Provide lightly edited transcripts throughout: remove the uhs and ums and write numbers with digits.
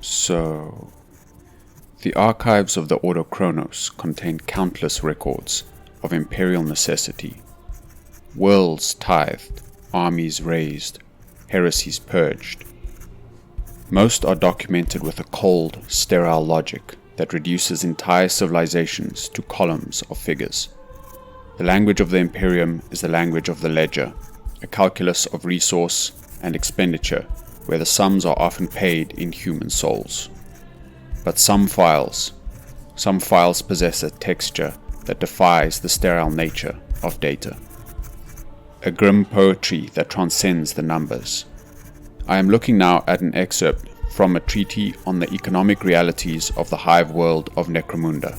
So... The archives of the Ordo Chronos contain countless records of imperial necessity. Worlds tithed, armies raised, heresies purged. Most are documented with a cold, sterile logic that reduces entire civilizations to columns of figures. The language of the Imperium is the language of the ledger, a calculus of resource and expenditure where the sums are often paid in human souls. But some files possess a texture that defies the sterile nature of data. A grim poetry that transcends the numbers. I am looking now at an excerpt from a treatise on the economic realities of the hive world of Necromunda,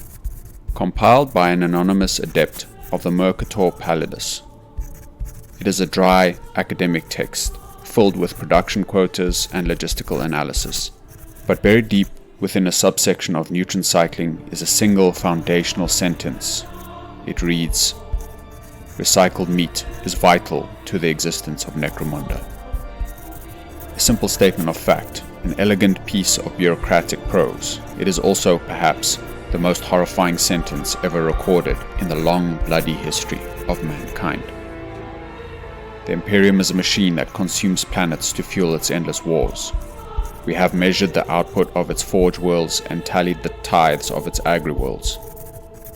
compiled by an anonymous adept of the Mercator Pallidus. It is a dry, academic text, filled with production quotas and logistical analysis, but buried deep within a subsection of nutrient cycling is a single foundational sentence. It reads, "Recycled meat is vital to the existence of Necromunda." A simple statement of fact, an elegant piece of bureaucratic prose, it is also, perhaps, the most horrifying sentence ever recorded in the long, bloody history of mankind. The Imperium is a machine that consumes planets to fuel its endless wars. We have measured the output of its forge worlds and tallied the tithes of its agri-worlds.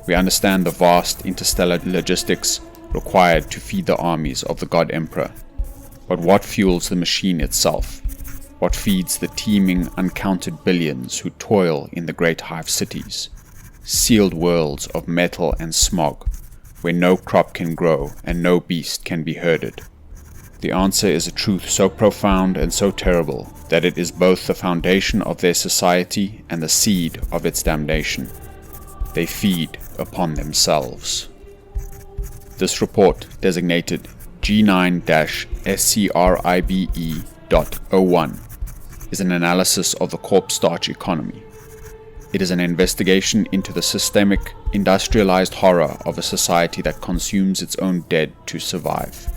We understand the vast interstellar logistics required to feed the armies of the God Emperor. But what fuels the machine itself? What feeds the teeming, uncounted billions who toil in the great hive cities? Sealed worlds of metal and smog, where no crop can grow and no beast can be herded. The answer is a truth so profound and so terrible that it is both the foundation of their society and the seed of its damnation. They feed upon themselves. This report, designated G9-SCRIBE.01, is an analysis of the Corpse Starch Economy. It is an investigation into the systemic, industrialized horror of a society that consumes its own dead to survive.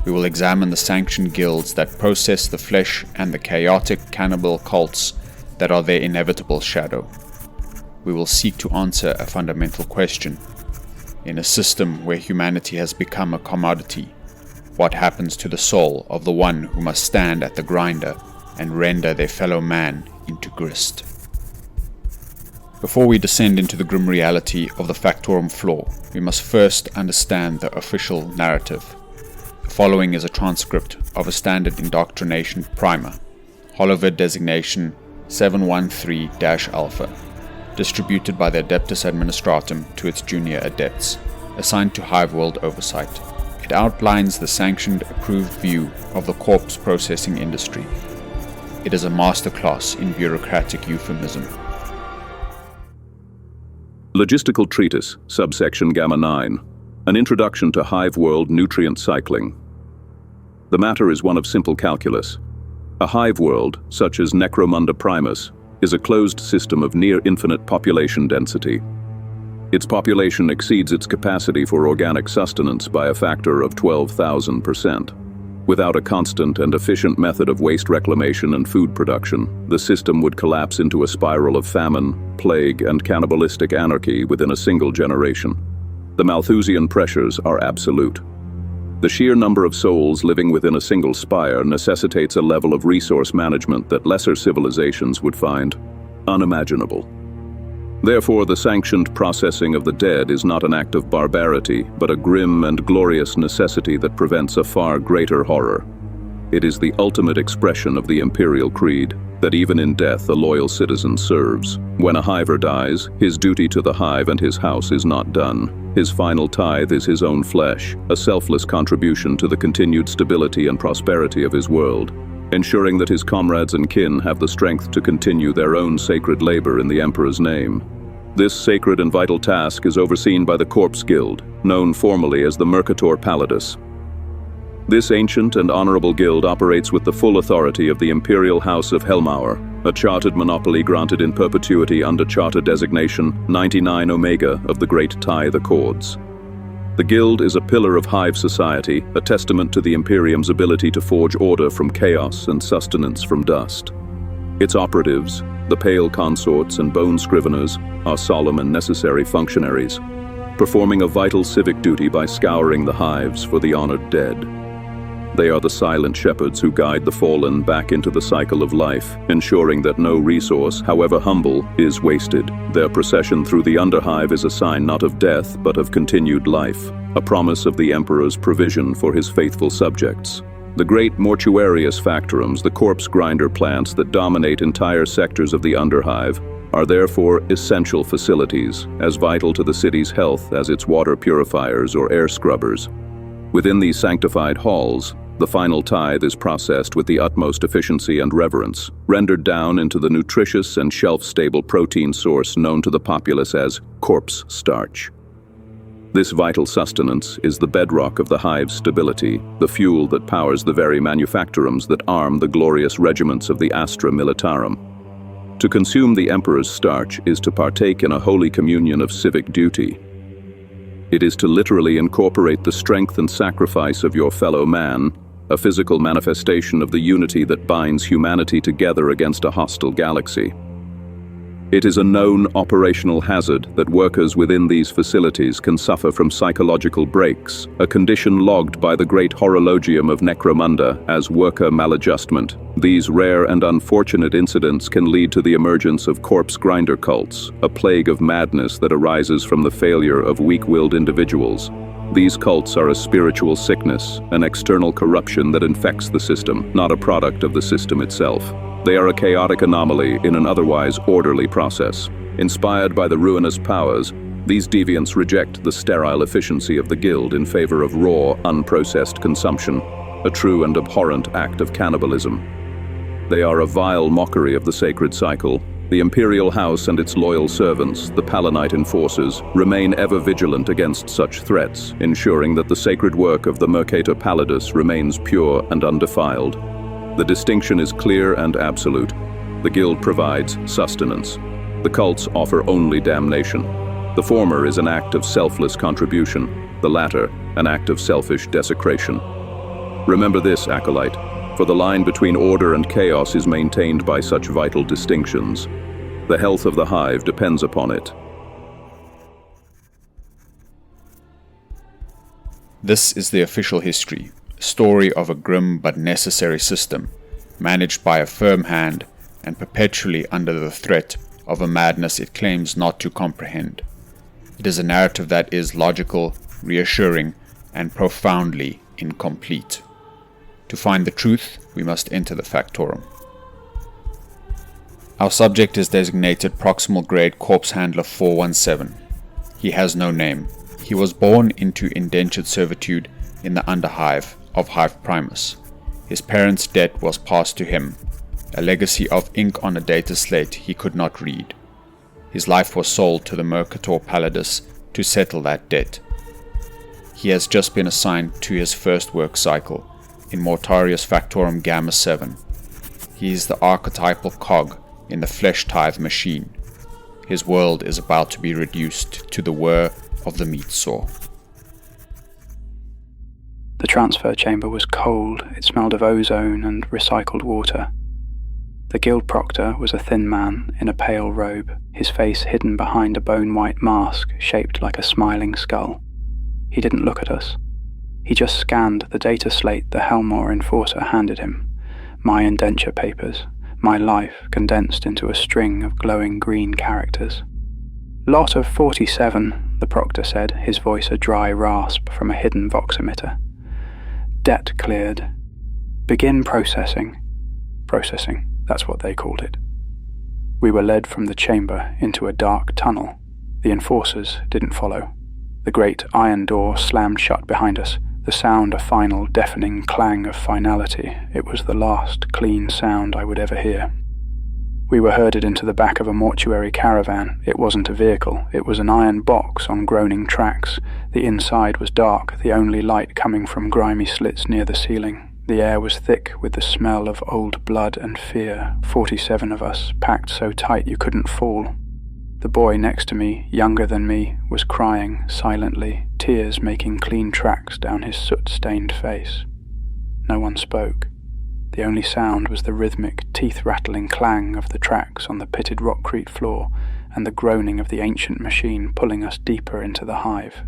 We will examine the sanctioned guilds that process the flesh and the chaotic cannibal cults that are their inevitable shadow. We will seek to answer a fundamental question. In a system where humanity has become a commodity, what happens to the soul of the one who must stand at the grinder and render their fellow man into grist? Before we descend into the grim reality of the Factorum flaw, we must first understand the official narrative. The following is a transcript of a standard indoctrination primer, Holovid designation 713-Alpha, distributed by the Adeptus Administratum to its junior adepts, assigned to Hive World oversight. It outlines the sanctioned, approved view of the corpse processing industry. It is a masterclass in bureaucratic euphemism. Logistical Treatise, subsection Gamma 9. An Introduction to Hive World Nutrient Cycling. The matter is one of simple calculus. A hive world, such as Necromunda Primus, is a closed system of near-infinite population density. Its population exceeds its capacity for organic sustenance by a factor of 12,000%. Without a constant and efficient method of waste reclamation and food production, the system would collapse into a spiral of famine, plague, and cannibalistic anarchy within a single generation. The Malthusian pressures are absolute. The sheer number of souls living within a single spire necessitates a level of resource management that lesser civilizations would find unimaginable. Therefore, the sanctioned processing of the dead is not an act of barbarity, but a grim and glorious necessity that prevents a far greater horror. It is the ultimate expression of the Imperial creed, that even in death a loyal citizen serves. When a hiver dies, his duty to the hive and his house is not done. His final tithe is his own flesh, a selfless contribution to the continued stability and prosperity of his world, ensuring that his comrades and kin have the strength to continue their own sacred labor in the Emperor's name. This sacred and vital task is overseen by the Corpse Guild, known formally as the Mercator Pallidus. This ancient and honorable guild operates with the full authority of the Imperial House of Helmauer, a chartered monopoly granted in perpetuity under Charter Designation 99 Omega of the Great Tithe Accords. The guild is a pillar of hive society, a testament to the Imperium's ability to forge order from chaos and sustenance from dust. Its operatives, the pale consorts and bone scriveners, are solemn and necessary functionaries, performing a vital civic duty by scouring the hives for the honored dead. They are the silent shepherds who guide the fallen back into the cycle of life, ensuring that no resource, however humble, is wasted. Their procession through the underhive is a sign not of death, but of continued life, a promise of the Emperor's provision for his faithful subjects. The great Mortuarius Factorums, the corpse grinder plants that dominate entire sectors of the underhive, are therefore essential facilities, as vital to the city's health as its water purifiers or air scrubbers. Within these sanctified halls, the final tithe is processed with the utmost efficiency and reverence, rendered down into the nutritious and shelf-stable protein source known to the populace as corpse starch. This vital sustenance is the bedrock of the hive's stability, the fuel that powers the very manufactorums that arm the glorious regiments of the Astra Militarum. To consume the Emperor's starch is to partake in a holy communion of civic duty. It is to literally incorporate the strength and sacrifice of your fellow man, a physical manifestation of the unity that binds humanity together against a hostile galaxy. It is a known operational hazard that workers within these facilities can suffer from psychological breaks, a condition logged by the great horologium of Necromunda as worker maladjustment. These rare and unfortunate incidents can lead to the emergence of corpse grinder cults, a plague of madness that arises from the failure of weak-willed individuals. These cults are a spiritual sickness, an external corruption that infects the system, not a product of the system itself. They are a chaotic anomaly in an otherwise orderly process. Inspired by the ruinous powers, these deviants reject the sterile efficiency of the guild in favor of raw, unprocessed consumption, a true and abhorrent act of cannibalism. They are a vile mockery of the sacred cycle. The Imperial House and its loyal servants, the Pallanite enforcers, remain ever vigilant against such threats, ensuring that the sacred work of the Mercator Palladus remains pure and undefiled. The distinction is clear and absolute. The guild provides sustenance. The cults offer only damnation. The former is an act of selfless contribution, the latter an act of selfish desecration. Remember this, acolyte, for the line between order and chaos is maintained by such vital distinctions. The health of the hive depends upon it. This is the official history, a story of a grim but necessary system, managed by a firm hand and perpetually under the threat of a madness it claims not to comprehend. It is a narrative that is logical, reassuring, and profoundly incomplete. To find the truth, we must enter the Factorum. Our subject is designated Proximal Grade Corpse Handler 417. He has no name. He was born into indentured servitude in the underhive of Hive Primus. His parents' debt was passed to him, a legacy of ink on a data slate he could not read. His life was sold to the Mercator Palladus to settle that debt. He has just been assigned to his first work cycle, in Mortuarius Factorum Gamma 7. He is the archetypal cog in the flesh tithe machine. His world is about to be reduced to the whir of the meat saw. The transfer chamber was cold. It smelled of ozone and recycled water. The guild proctor was a thin man in a pale robe, his face hidden behind a bone-white mask shaped like a smiling skull. He didn't look at us. He just scanned the data slate the Helmore enforcer handed him. My indenture papers, my life condensed into a string of glowing green characters. "Lot of 47, the proctor said, his voice a dry rasp from a hidden voximeter. "Debt cleared. Begin processing." Processing, that's what they called it. We were led from the chamber into a dark tunnel. The enforcers didn't follow. The great iron door slammed shut behind us, the sound a final, deafening clang of finality. It was the last clean sound I would ever hear. We were herded into the back of a mortuary caravan. It wasn't a vehicle. It was an iron box on groaning tracks. The inside was dark, the only light coming from grimy slits near the ceiling. The air was thick with the smell of old blood and fear. 47 of us, packed so tight you couldn't fall. The boy next to me, younger than me, was crying silently, tears making clean tracks down his soot-stained face. No one spoke. The only sound was the rhythmic, teeth-rattling clang of the tracks on the pitted rockcrete floor and the groaning of the ancient machine pulling us deeper into the hive.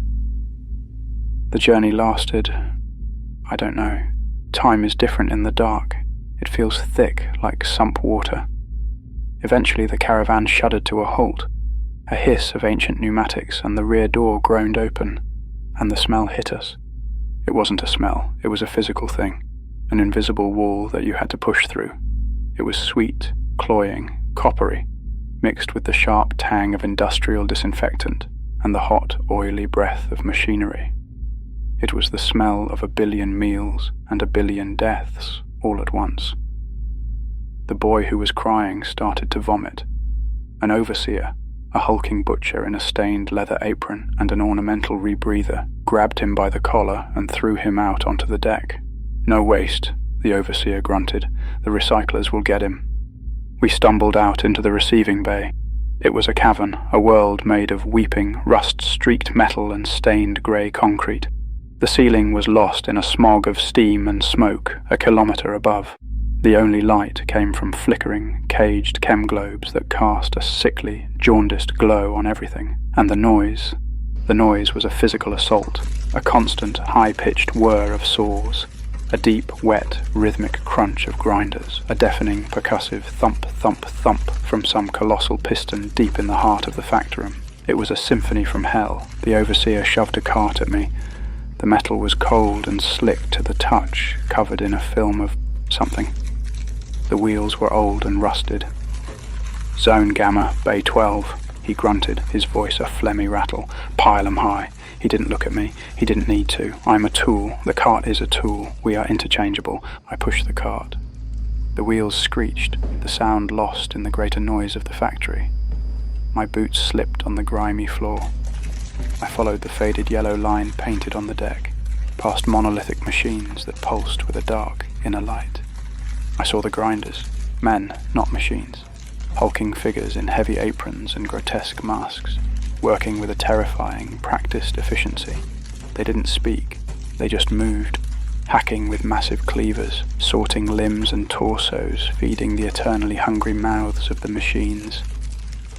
The journey lasted, I don't know. Time is different in the dark. It feels thick, like sump water. Eventually the caravan shuddered to a halt. A hiss of ancient pneumatics and the rear door groaned open, and the smell hit us. It wasn't a smell, it was a physical thing, an invisible wall that you had to push through. It was sweet, cloying, coppery, mixed with the sharp tang of industrial disinfectant and the hot, oily breath of machinery. It was the smell of 1 billion meals and 1 billion deaths all at once. The boy who was crying started to vomit. An overseer, a hulking butcher in a stained leather apron and an ornamental rebreather, grabbed him by the collar and threw him out onto the deck. "No waste," the overseer grunted. "The recyclers will get him." We stumbled out into the receiving bay. It was a cavern, a world made of weeping, rust-streaked metal and stained grey concrete. The ceiling was lost in a smog of steam and smoke a kilometre above. The only light came from flickering, caged chem globes that cast a sickly, jaundiced glow on everything. And the noise was a physical assault, a constant, high-pitched whir of saws, a deep, wet, rhythmic crunch of grinders, a deafening, percussive thump, thump, thump from some colossal piston deep in the heart of the Factorum. It was a symphony from hell. The overseer shoved a cart at me. The metal was cold and slick to the touch, covered in a film of something. The wheels were old and rusted. "Zone Gamma, Bay 12, he grunted, his voice a phlegmy rattle. "Pile 'em high." He didn't look at me. He didn't need to. I'm a tool. The cart is a tool. We are interchangeable. I pushed the cart. The wheels screeched, the sound lost in the greater noise of the factory. My boots slipped on the grimy floor. I followed the faded yellow line painted on the deck, past monolithic machines that pulsed with a dark inner light. I saw the grinders, men, not machines, hulking figures in heavy aprons and grotesque masks, working with a terrifying, practiced efficiency. They didn't speak, they just moved, hacking with massive cleavers, sorting limbs and torsos, feeding the eternally hungry mouths of the machines.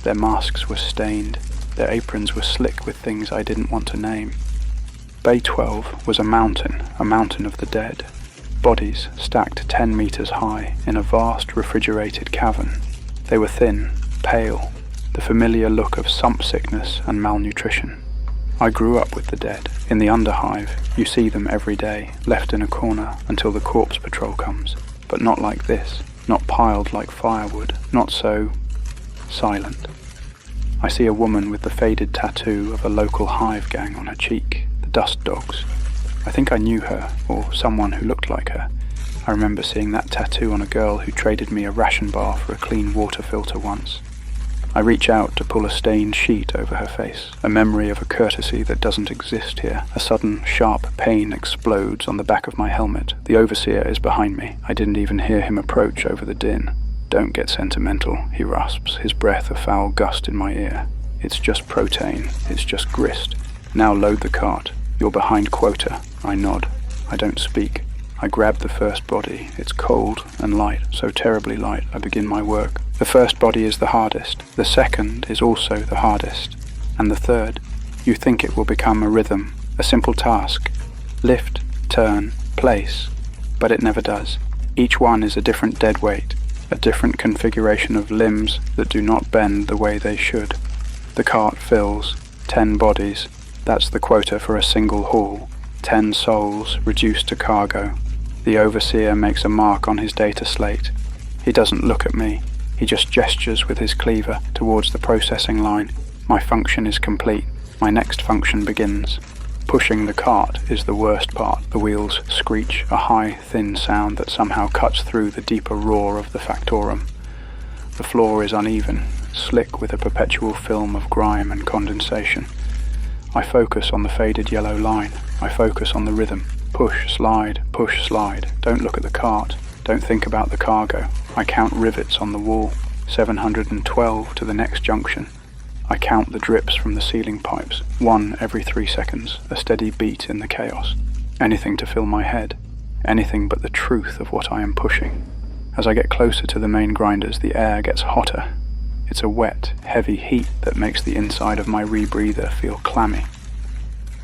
Their masks were stained, their aprons were slick with things I didn't want to name. Bay 12 was a mountain of the dead. Bodies stacked 10 meters high in a vast refrigerated cavern. They were thin, pale, the familiar look of sump sickness and malnutrition. I grew up with the dead. In the underhive, you see them every day, left in a corner until the corpse patrol comes. But not like this, not piled like firewood, not so silent. I see a woman with the faded tattoo of a local hive gang on her cheek, the Dust Dogs. I think I knew her, or someone who looked like her. I remember seeing that tattoo on a girl who traded me a ration bar for a clean water filter once. I reach out to pull a stained sheet over her face, a memory of a courtesy that doesn't exist here. A sudden, sharp pain explodes on the back of my helmet. The overseer is behind me. I didn't even hear him approach over the din. "Don't get sentimental," he rasps, his breath a foul gust in my ear. "It's just protein. It's just grist. Now load the cart. You're behind quota." I nod. I don't speak. I grab the first body. It's cold and light, so terribly light. I begin my work. The first body is the hardest. The second is also the hardest. And the third. You think it will become a rhythm, a simple task. Lift, turn, place. But it never does. Each one is a different dead weight, a different configuration of limbs that do not bend the way they should. The cart fills. 10 bodies. That's the quota for a single haul. 10 souls reduced to cargo. The overseer makes a mark on his data slate. He doesn't look at me. He just gestures with his cleaver towards the processing line. My function is complete. My next function begins. Pushing the cart is the worst part. The wheels screech, a high, thin sound that somehow cuts through the deeper roar of the Factorum. The floor is uneven, slick with a perpetual film of grime and condensation. I focus on the faded yellow line. I focus on the rhythm. Push, slide, push, slide. Don't look at the cart. Don't think about the cargo. I count rivets on the wall. 712 to the next junction. I count the drips from the ceiling pipes. 1 every 3 seconds. A steady beat in the chaos. Anything to fill my head. anything but the truth of what I am pushing. As I get closer to the main grinders, the air gets hotter. It's a wet, heavy heat that makes the inside of my rebreather feel clammy.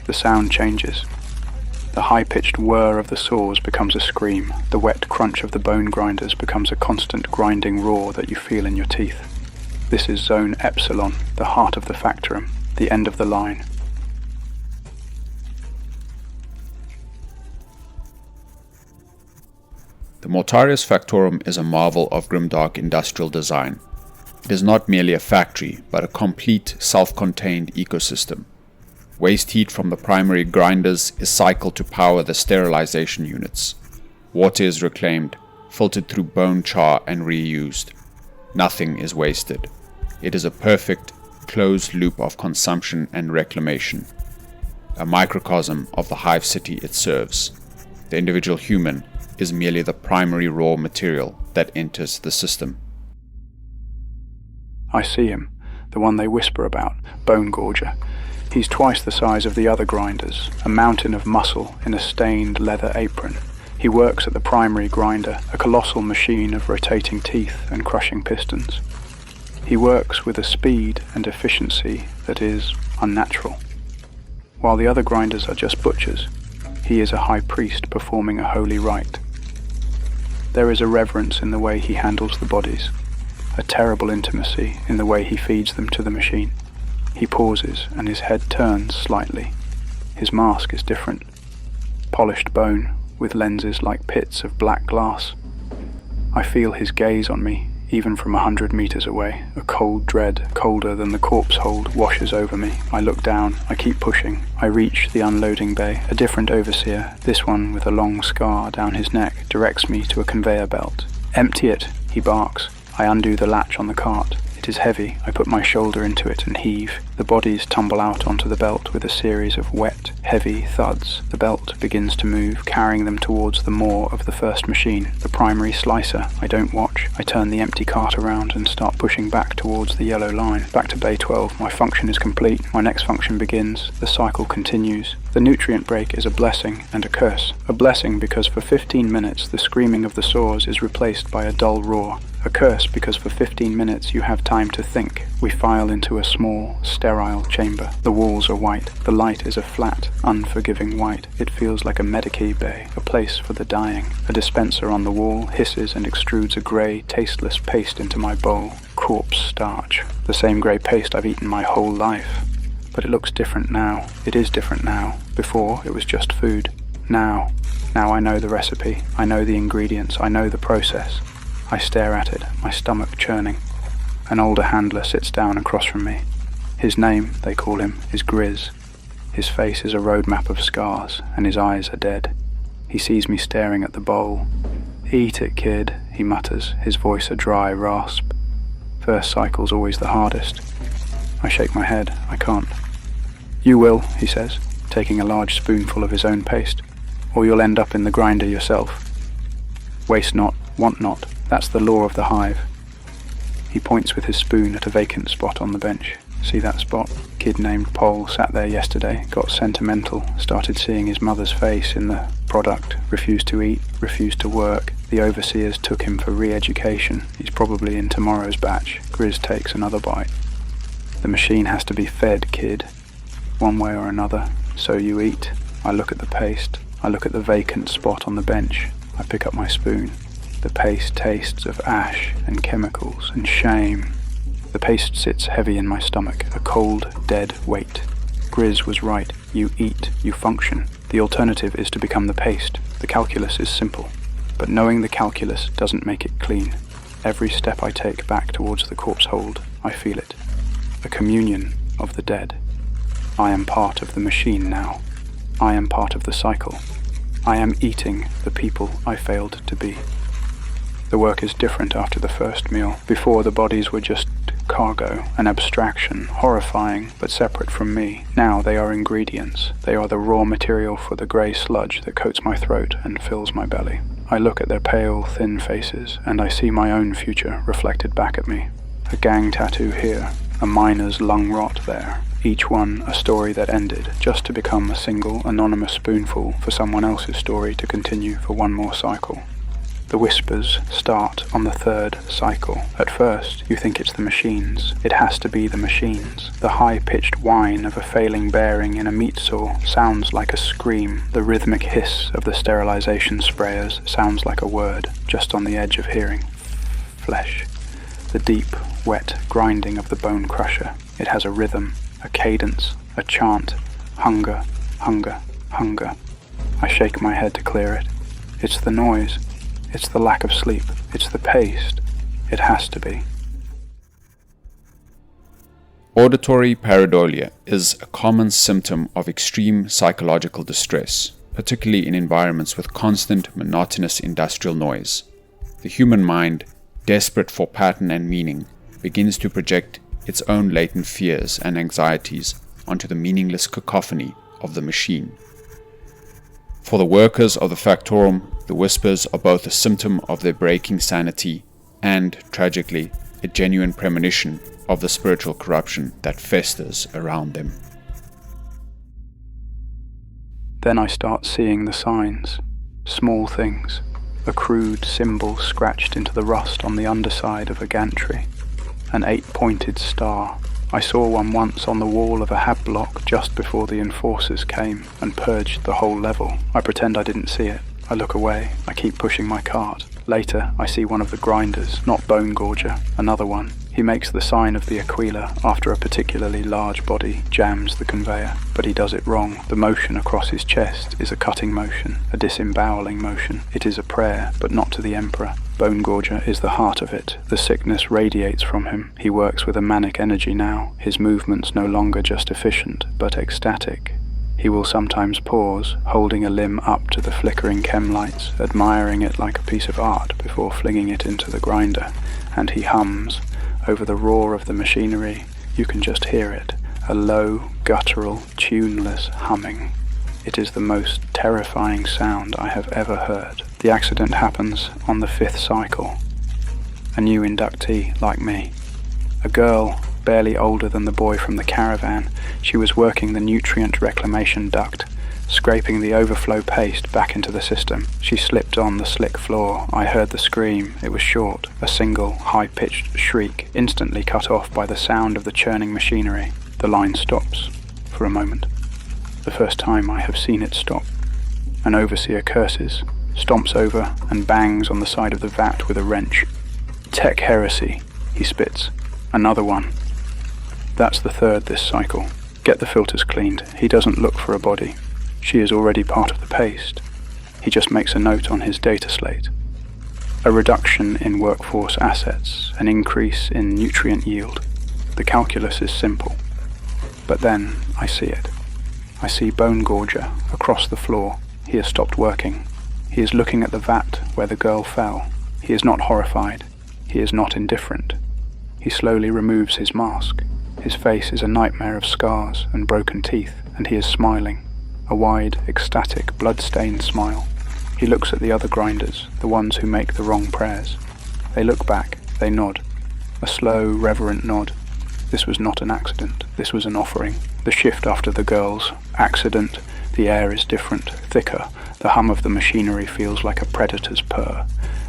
The sound changes. The high-pitched whir of the saws becomes a scream. The wet crunch of the bone grinders becomes a constant grinding roar that you feel in your teeth. This is Zone Epsilon, the heart of the Factorum, the end of the line. The Mortuarius Factorum is a marvel of grimdark industrial design. It is not merely a factory, but a complete, self-contained ecosystem. Waste heat from the primary grinders is cycled to power the sterilization units. Water is reclaimed, filtered through bone char and reused. Nothing is wasted. It is a perfect, closed loop of consumption and reclamation. A microcosm of the hive city it serves. The individual human is merely the primary raw material that enters the system. I see him, the one they whisper about, Bone Gorger. He's twice the size of the other grinders, a mountain of muscle in a stained leather apron. He works at the primary grinder, a colossal machine of rotating teeth and crushing pistons. He works with a speed and efficiency that is unnatural. While the other grinders are just butchers, he is a high priest performing a holy rite. There is a reverence in the way he handles the bodies, a terrible intimacy in the way he feeds them to the machine. He pauses and his head turns slightly. His mask is different. Polished bone with lenses like pits of black glass. I feel his gaze on me, even from 100 meters away. A cold dread, colder than the corpse hold, washes over me. I look down, I keep pushing. I reach the unloading bay. A different overseer, this one with a long scar down his neck, directs me to a conveyor belt. "Empty it," he barks. I undo the latch on the cart. It is heavy. I put my shoulder into it and heave. The bodies tumble out onto the belt with a series of wet, heavy thuds. The belt begins to move, carrying them towards the maw of the first machine, the primary slicer. I don't watch. I turn the empty cart around and start pushing back towards the yellow line. Back to Bay 12. My function is complete. My next function begins. The cycle continues. The nutrient break is a blessing and a curse. A blessing because for 15 minutes the screaming of the saws is replaced by a dull roar. A curse because for 15 minutes you have time to think. We file into a small, sterile chamber. The walls are white. The light is a flat, unforgiving white. It feels like a Medicaid bay, a place for the dying. A dispenser on the wall hisses and extrudes a grey, tasteless paste into my bowl. Corpse starch. The same grey paste I've eaten my whole life. But it looks different now. It is different now. Before, it was just food. Now I know the recipe. I know the ingredients. I know the process. I stare at it, my stomach churning. An older handler sits down across from me. His name, they call him, is Grizz. His face is a roadmap of scars, and his eyes are dead. He sees me staring at the bowl. "Eat it, kid," he mutters, his voice a dry rasp. First cycle's always the hardest. I shake my head. I can't. "You will," he says, taking a large spoonful of his own paste, "or you'll end up in the grinder yourself. Waste not, want not. That's the law of the hive." He points with his spoon at a vacant spot on the bench. "See that spot? Kid named Paul sat there yesterday, got sentimental, started seeing his mother's face in the product, refused to eat, refused to work. The overseers took him for re-education. He's probably in tomorrow's batch." Grizz takes another bite. "The machine has to be fed, kid. One way or another. So you eat." I look at the paste. I look at the vacant spot on the bench. I pick up my spoon. The paste tastes of ash and chemicals and shame. The paste sits heavy in my stomach, a cold, dead weight. Grizz was right. You eat, you function. The alternative is to become the paste. The calculus is simple. But knowing the calculus doesn't make it clean. Every step I take back towards the corpse hold, I feel it. A communion of the dead. I am part of the machine now. I am part of the cycle. I am eating the people I failed to be. The work is different after the first meal. Before, the bodies were just cargo, an abstraction, horrifying but separate from me. Now they are ingredients. They are the raw material for the grey sludge that coats my throat and fills my belly. I look at their pale, thin faces, and I see my own future reflected back at me. A gang tattoo here, a miner's lung rot there. each one a story that ended, just to become a single anonymous spoonful for someone else's story to continue for one more cycle. The whispers start on the third cycle. At first, you think it's the machines. It has to be the machines. The high-pitched whine of a failing bearing in a meat saw sounds like a scream. The rhythmic hiss of the sterilization sprayers sounds like a word, just on the edge of hearing. Flesh. The deep, wet grinding of the bone crusher. It has a rhythm, a cadence, a chant. Hunger, hunger, hunger. I shake my head to clear it. It's the noise. It's the lack of sleep. It's the paste. It has to be. Auditory pareidolia is a common symptom of extreme psychological distress, particularly in environments with constant, monotonous industrial noise. The human mind, desperate for pattern and meaning, begins to project its own latent fears and anxieties onto the meaningless cacophony of the machine. For the workers of the Factorum, the whispers are both a symptom of their breaking sanity and, tragically, a genuine premonition of the spiritual corruption that festers around them. Then I start seeing the signs, small things, a crude symbol scratched into the rust on the underside of a gantry, an 8-pointed star. I saw one once on the wall of a hab block just before the enforcers came and purged the whole level. I pretend I didn't see it. I look away. I keep pushing my cart. Later, I see one of the grinders, not Bone Gorger, another one. He makes the sign of the Aquila after a particularly large body jams the conveyor, but he does it wrong. The motion across his chest is a cutting motion, a disemboweling motion. It is a prayer, but not to the Emperor. Bone Gorger is the heart of it. The sickness radiates from him. He works with a manic energy now. His movements no longer just efficient, but ecstatic. He will sometimes pause, holding a limb up to the flickering chem lights, admiring it like a piece of art before flinging it into the grinder, and he hums. Over the roar of the machinery, you can just hear it, a low, guttural, tuneless humming. It is the most terrifying sound I have ever heard. The accident happens on the 5th cycle. A new inductee like me. A girl, barely older than the boy from the caravan. She was working the nutrient reclamation duct, scraping the overflow paste back into the system. She slipped on the slick floor. I heard the scream. It was short, a single, high-pitched shriek, instantly cut off by the sound of the churning machinery. The line stops, for a moment. The first time I have seen it stop. An overseer curses, stomps over, and bangs on the side of the vat with a wrench. Tech heresy, he spits. Another one. That's the 3rd this cycle. Get the filters cleaned. He doesn't look for a body. She is already part of the paste. He just makes a note on his data slate. A reduction in workforce assets, an increase in nutrient yield. The calculus is simple. But then I see it. I see Bone Gorger across the floor. He has stopped working. He is looking at the vat where the girl fell. He is not horrified. He is not indifferent. He slowly removes his mask. His face is a nightmare of scars and broken teeth, and he is smiling. A wide, ecstatic, blood-stained smile. He looks at the other grinders, the ones who make the wrong prayers. They look back, they nod. A slow, reverent nod. This was not an accident, this was an offering. The shift after the girl's accident, the air is different, thicker. The hum of the machinery feels like a predator's purr.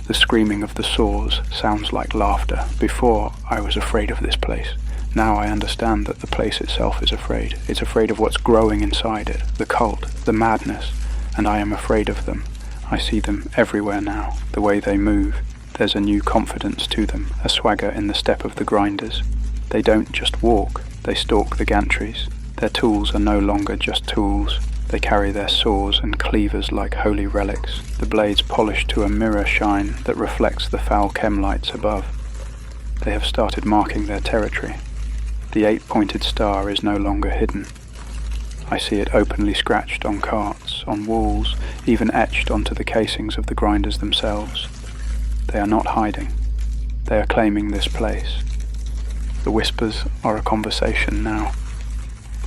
The screaming of the saws sounds like laughter. Before, I was afraid of this place. Now I understand that the place itself is afraid. It's afraid of what's growing inside it, the cult, the madness, and I am afraid of them. I see them everywhere now, the way they move. There's a new confidence to them, a swagger in the step of the grinders. They don't just walk, they stalk the gantries. Their tools are no longer just tools. They carry their saws and cleavers like holy relics, the blades polished to a mirror shine that reflects the foul chem lights above. They have started marking their territory. The 8-pointed star is no longer hidden. I see it openly scratched on carts, on walls, even etched onto the casings of the grinders themselves. They are not hiding. They are claiming this place. The whispers are a conversation now.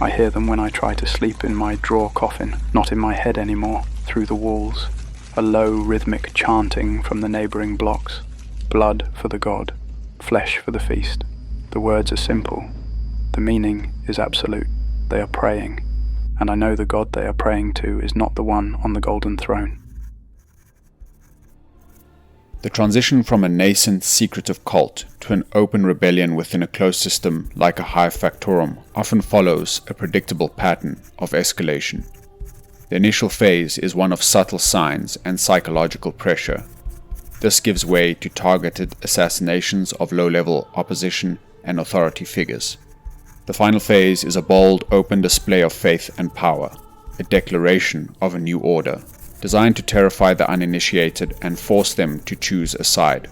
I hear them when I try to sleep in my drawer coffin, not in my head anymore, through the walls. A low rhythmic chanting from the neighbouring blocks. Blood for the god, flesh for the feast. The words are simple. The meaning is absolute. they are praying, and I know the God they are praying to is not the one on the golden throne. The transition from a nascent, secretive cult to an open rebellion within a closed system like a hive factorum often follows a predictable pattern of escalation. The initial phase is one of subtle signs and psychological pressure. This gives way to targeted assassinations of low-level opposition and authority figures. The final phase is a bold, open display of faith and power, a declaration of a new order, designed to terrify the uninitiated and force them to choose a side.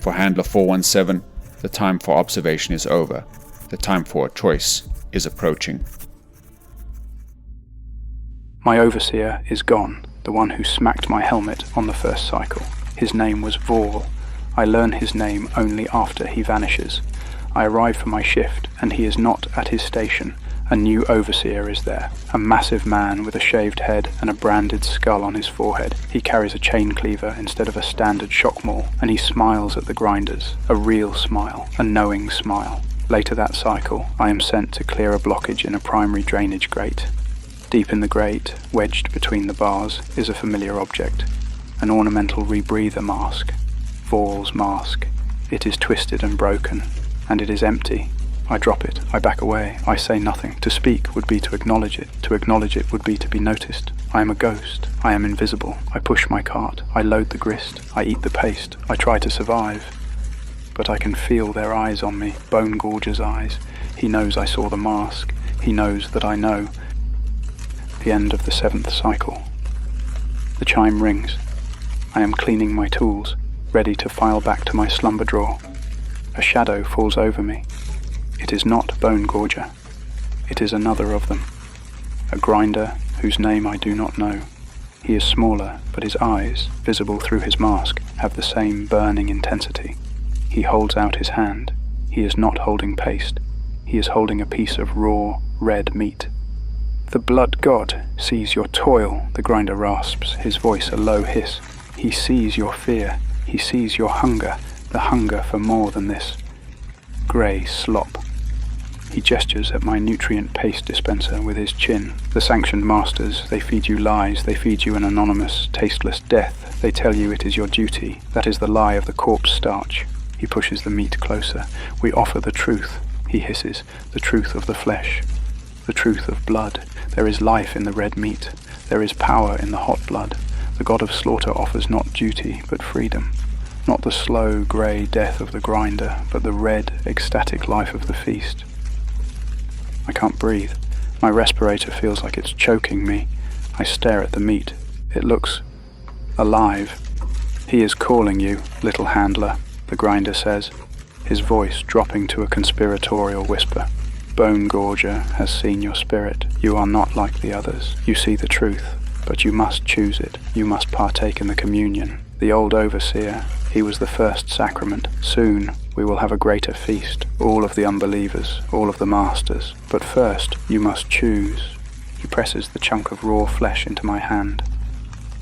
For Handler 417, the time for observation is over. The time for a choice is approaching. My overseer is gone, the one who smacked my helmet on the first cycle. His name was Vorl. I learn his name only after he vanishes. I arrive for my shift, and he is not at his station. A new overseer is there, a massive man with a shaved head and a branded skull on his forehead. He carries a chain cleaver instead of a standard shock maul, and he smiles at the grinders, a real smile, a knowing smile. Later that cycle, I am sent to clear a blockage in a primary drainage grate. Deep in the grate, wedged between the bars, is a familiar object, an ornamental rebreather mask, Vorl's mask. It is twisted and broken, and it is empty. I drop it, I back away, I say nothing. To speak would be to acknowledge it would be to be noticed. I am a ghost, I am invisible. I push my cart, I load the grist, I eat the paste, I try to survive. But I can feel their eyes on me, Bone Gorger's eyes. He knows I saw the mask, he knows that I know. The end of the 7th cycle. The chime rings. I am cleaning my tools, ready to file back to my slumber drawer. A shadow falls over me. It is not Bone Gorger. It is another of them. A grinder whose name I do not know. He is smaller, but his eyes, visible through his mask, have the same burning intensity. He holds out his hand. He is not holding paste. He is holding a piece of raw, red meat. The blood god sees your toil, the grinder rasps, his voice a low hiss. He sees your fear. He sees your hunger, the hunger for more than this. Grey slop. He gestures at my nutrient paste dispenser with his chin. The sanctioned masters, they feed you lies, they feed you an anonymous, tasteless death. They tell you it is your duty. That is the lie of the corpse starch. He pushes the meat closer. We offer the truth, he hisses, the truth of the flesh, the truth of blood. There is life in the red meat. There is power in the hot blood. The god of slaughter offers not duty, but freedom. Not the slow, grey death of the grinder, but the red, ecstatic life of the feast. I can't breathe. My respirator feels like it's choking me. I stare at the meat. It looks alive. He is calling you, little handler, the grinder says, his voice dropping to a conspiratorial whisper. Bone Gorger has seen your spirit. You are not like the others. You see the truth, but you must choose it. You must partake in the communion. The old overseer, he was the first sacrament. Soon we will have a greater feast, all of the unbelievers, all of the masters. But first you must choose. He presses the chunk of raw flesh into my hand.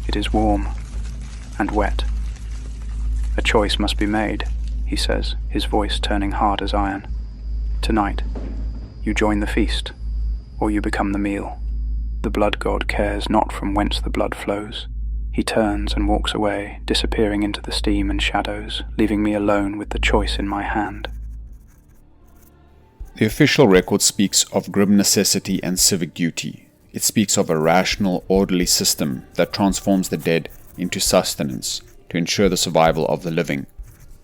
It is warm and wet. A choice must be made, he says, his voice turning hard as iron. Tonight, you join the feast, or you become the meal. The blood god cares not from whence the blood flows. He turns and walks away, disappearing into the steam and shadows, leaving me alone with the choice in my hand. The official record speaks of grim necessity and civic duty. It speaks of a rational, orderly system that transforms the dead into sustenance to ensure the survival of the living.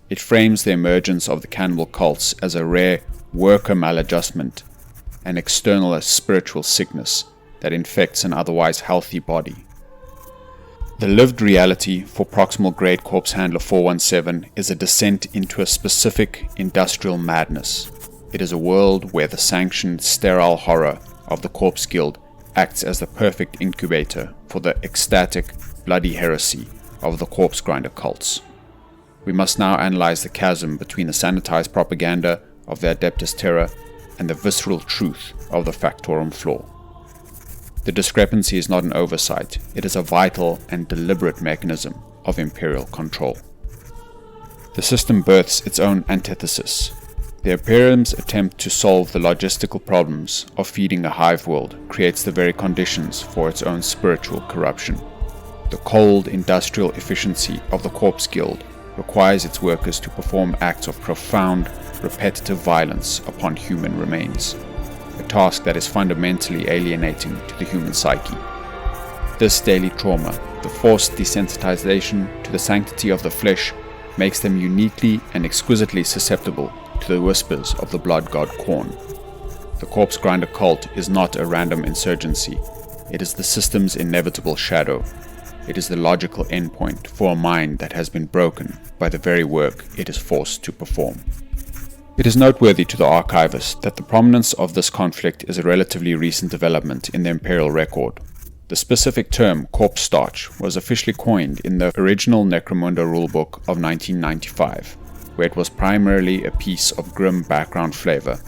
It frames the emergence of the cannibal cults as a rare worker maladjustment, an external spiritual sickness that infects an otherwise healthy body. The lived reality for Proximal Grade Corpse Handler 417 is a descent into a specific industrial madness. It is a world where the sanctioned, sterile horror of the Corpse Guild acts as the perfect incubator for the ecstatic, bloody heresy of the corpse grinder cults. We must now analyze the chasm between the sanitized propaganda of the Adeptus Terra and the visceral truth of the Factorum flaw. The discrepancy is not an oversight, it is a vital and deliberate mechanism of Imperial control. The system births its own antithesis. The Imperium's attempt to solve the logistical problems of feeding a hive world creates the very conditions for its own spiritual corruption. The cold industrial efficiency of the Corpse Guild requires its workers to perform acts of profound, repetitive violence upon human remains, a task that is fundamentally alienating to the human psyche. This daily trauma, the forced desensitization to the sanctity of the flesh, makes them uniquely and exquisitely susceptible to the whispers of the blood god Khorne. The corpse grinder cult is not a random insurgency. It is the system's inevitable shadow. It is the logical endpoint for a mind that has been broken by the very work it is forced to perform. It is noteworthy to the archivist that the prominence of this conflict is a relatively recent development in the Imperial record. The specific term corpse starch was officially coined in the original Necromunda rulebook of 1995, where it was primarily a piece of grim background flavor,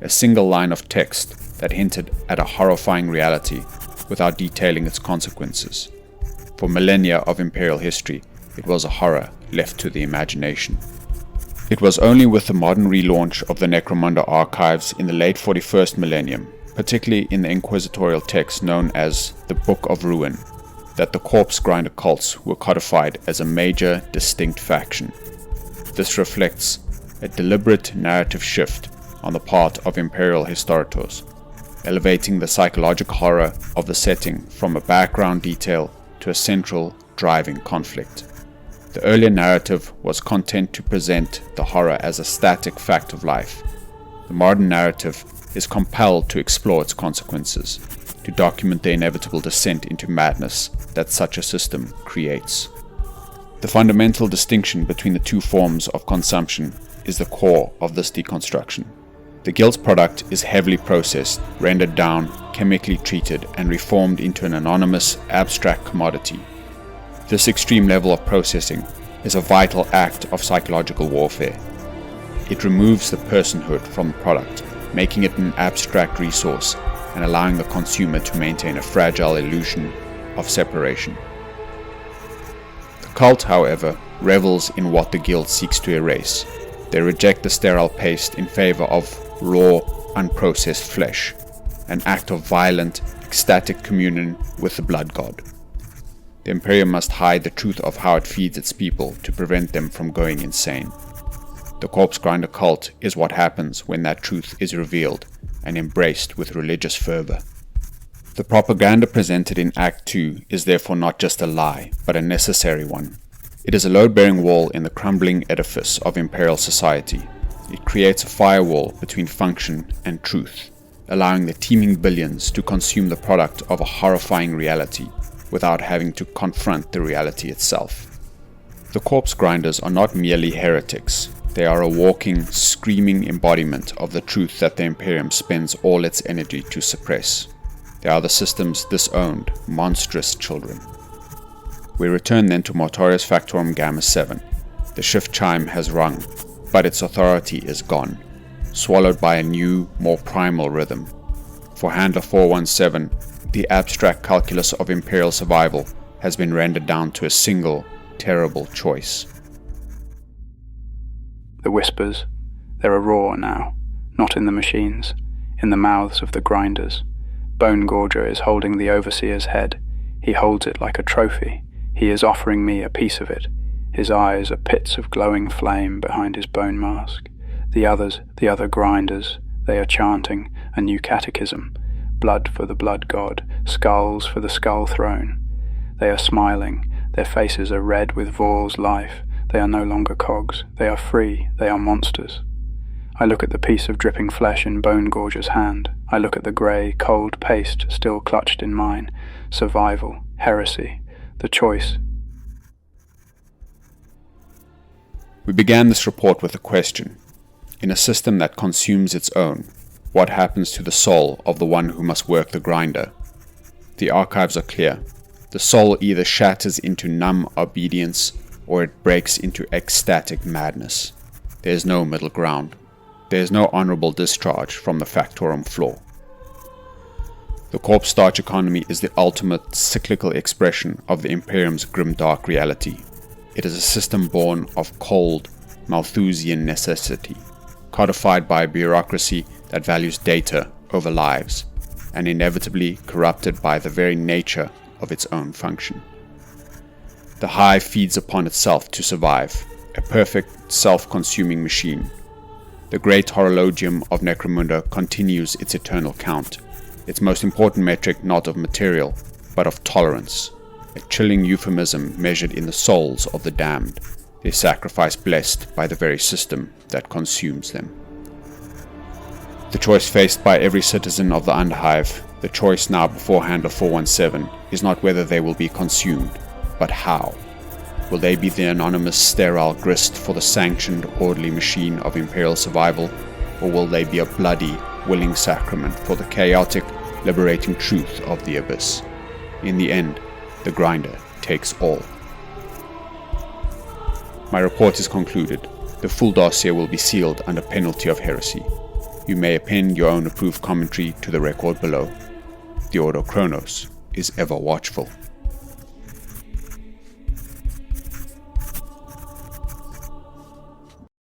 a single line of text that hinted at a horrifying reality without detailing its consequences. For millennia of Imperial history, it was a horror left to the imagination. It was only with the modern relaunch of the Necromunda archives in the late 41st millennium, particularly in the inquisitorial text known as the Book of Ruin, that the corpse grinder cults were codified as a major, distinct faction. This reflects a deliberate narrative shift on the part of Imperial historiators, elevating the psychological horror of the setting from a background detail to a central, driving conflict. The earlier narrative was content to present the horror as a static fact of life. The modern narrative is compelled to explore its consequences, to document the inevitable descent into madness that such a system creates. The fundamental distinction between the two forms of consumption is the core of this deconstruction. The Guild's product is heavily processed, rendered down, chemically treated, and reformed into an anonymous, abstract commodity. This extreme level of processing is a vital act of psychological warfare. It removes the personhood from the product, making it an abstract resource and allowing the consumer to maintain a fragile illusion of separation. The cult, however, revels in what the Guild seeks to erase. They reject the sterile paste in favor of raw, unprocessed flesh, an act of violent, ecstatic communion with the blood god. The Imperium must hide the truth of how it feeds its people to prevent them from going insane. The corpse grinder cult is what happens when that truth is revealed and embraced with religious fervor. The propaganda presented in Act 2 is therefore not just a lie, but a necessary one. It is a load-bearing wall in the crumbling edifice of Imperial society. It creates a firewall between function and truth, allowing the teeming billions to consume the product of a horrifying reality without having to confront the reality itself. The corpse grinders are not merely heretics. They are a walking, screaming embodiment of the truth that the Imperium spends all its energy to suppress. They are the system's disowned, monstrous children. We return then to Mortuarius Factorum Gamma 7. The shift chime has rung, but its authority is gone, swallowed by a new, more primal rhythm. For Handler 417, the abstract calculus of Imperial survival has been rendered down to a single, terrible choice. The whispers, they're a roar now, not in the machines, in the mouths of the grinders. Bone Gorger is holding the overseer's head. He holds it like a trophy. He is offering me a piece of it. His eyes are pits of glowing flame behind his bone mask. The others, the other grinders, they are chanting a new catechism. Blood for the blood god, skulls for the skull throne. They are smiling. Their faces are red with Vorl's life. They are no longer cogs. They are free. They are monsters. I look at the piece of dripping flesh in Bone Gorger's hand. I look at the grey, cold paste still clutched in mine. Survival, heresy, the choice. We began this report with a question. In a system that consumes its own, what happens to the soul of the one who must work the grinder? The archives are clear. The soul either shatters into numb obedience or it breaks into ecstatic madness. There is no middle ground. There is no honorable discharge from the Factorum floor. The Corpse Starch Economy is the ultimate cyclical expression of the Imperium's grimdark reality. It is a system born of cold, Malthusian necessity. codified by a bureaucracy that values data over lives, and inevitably corrupted by the very nature of its own function. The hive feeds upon itself to survive, a perfect self-consuming machine. The great horologium of Necromunda continues its eternal count, its most important metric not of material, but of tolerance, a chilling euphemism measured in the souls of the damned, their sacrifice blessed by the very system that consumes them. The choice faced by every citizen of the Underhive, the choice now beforehand of 417, is not whether they will be consumed, but how. Will they be the anonymous sterile grist for the sanctioned orderly machine of Imperial survival, or will they be a bloody, willing sacrament for the chaotic, liberating truth of the abyss? In the end, the grinder takes all. My report is concluded. The full dossier will be sealed under penalty of heresy. You may append your own approved commentary to the record below. The Ordo Chronos is ever watchful.